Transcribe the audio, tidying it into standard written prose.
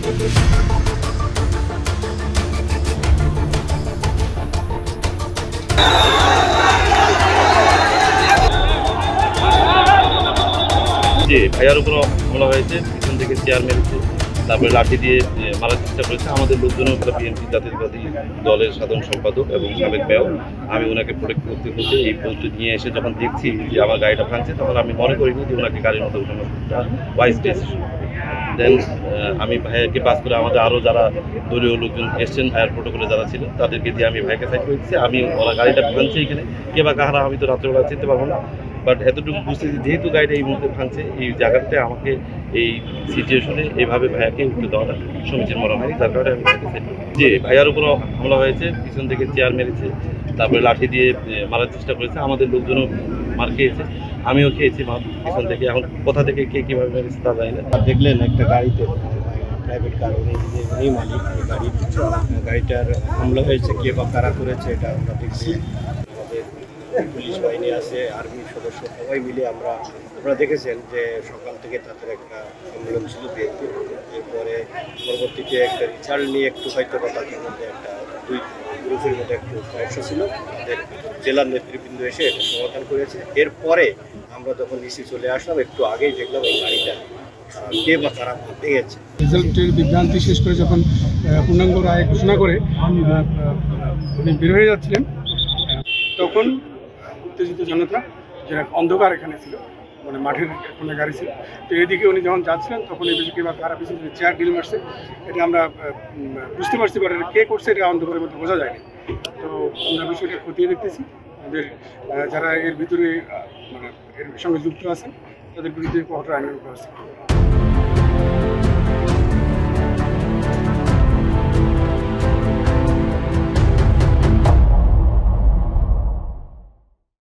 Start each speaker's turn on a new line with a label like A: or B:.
A: যে ভাইয়ার উপর হামলা হয়েছে, পিছন থেকে চেয়ার মেরেছে, তারপরে লাঠি দিয়ে মারার চেষ্টা করেছে। আমাদের লোকজনের উপরে বিএনপি জাতীয়তাবাদী দলের সাধারণ সম্পাদক এবং সাবেক মেয়র, আমি ওনাকে প্রোটেক্ট করতে করতে এই পোস্টে নিয়ে এসে যখন দেখছি যে আমার গাড়িটা ভাঙছে, তখন আমি মনে করিনি যে ওনাকে গাড়ির মধ্যে উঠানো ওয়াইজ ডিসিশন। দেন আমি ভাইয়াকে পাস করে আমাদের আরও যারা দলীয় লোকজন এসছেন, ফায়ার প্রোটোকলে যারা ছিল তাদেরকে দিয়ে আমি ভাইকে সাইড করে দিচ্ছি। আমি ওরা গাড়িটা ভাঙছে এখানে, কে বা কাহারা আমি তো রাত্রেবেলা চিনতে পারবো না, বাট এতটুকু বুঝতেছি যেহেতু গাড়িটা এই মুহূর্তে ভাঙছে, এই জায়গাতে আমাকে এই সিচুয়েশনে এইভাবে ভাইয়াকে উঠে দেওয়াটা সমীচীন মনে হয়, যার কারণে আমি ভাইকে সাইড করি। যে ভাইয়ার উপর হামলা হয়েছে, পিছন থেকে চেয়ার মেরেছে, তারপরে লাঠি দিয়ে মারার চেষ্টা করেছে। আমাদের লোকজনও মার খেয়েছে, আমিও খেয়েছি মার পিছন থেকে। এখন কোথা থেকে কে কীভাবে মেরেছে তা জানি না।
B: দেখলেন একটা গাড়িতে প্রাইভেট কার, উনি মালিক গাড়িটার হামলা হয়েছে, কে বা কারা করেছে এটা আমরা দেখছি। আমাদের পুলিশ বাহিনী আছে, আর্মির সদস্য, সবাই মিলে আপনারা দেখেছেন যে সকাল থেকে তাদের একটা আন্দোলন ছিল বিএনপি। এরপরে পরবর্তীতে একটা রিচার্জ নিয়ে একটু হয়তো তাদের মধ্যে একটা দুই গ্রুপের মধ্যে একটু সমস্যা ছিল, তাদের জেলার নেতৃবৃন্দ এসে এটা সমাধান করেছে। এরপরে আমরা যখন নিচে চলে আসলাম, একটু আগেই দেখলাম এই গাড়িটা কে বা কারা ভেঙেছে।
C: রেজাল্টের বিভ্রান্তি শেষ করে যখন পূর্ণাঙ্গ রায় ঘোষণা করে উনি বের হয়ে যাচ্ছিলেন, তখন উত্তেজিত জনতা, যারা অন্ধকার এখানে ছিল, মানে মাঠের কোনো গাড়ি ছিল, তো এদিকে উনি যখন যাচ্ছিলেন তখন এই বিষয়কে বা কারা পিছনে চেয়ার ডিল মারছে, এটা আমরা বুঝতে পারছি, বাট কে করছে এটা অন্ধকারের মধ্যে বোঝা যায়নি। তো আমরা বিষয়টা খতিয়ে দেখতেছি, আমাদের যারা এর ভিতরে মানে এর সঙ্গে যুক্ত আছেন তাদের বিরুদ্ধে কঠোর আইনের ব্যবস্থা।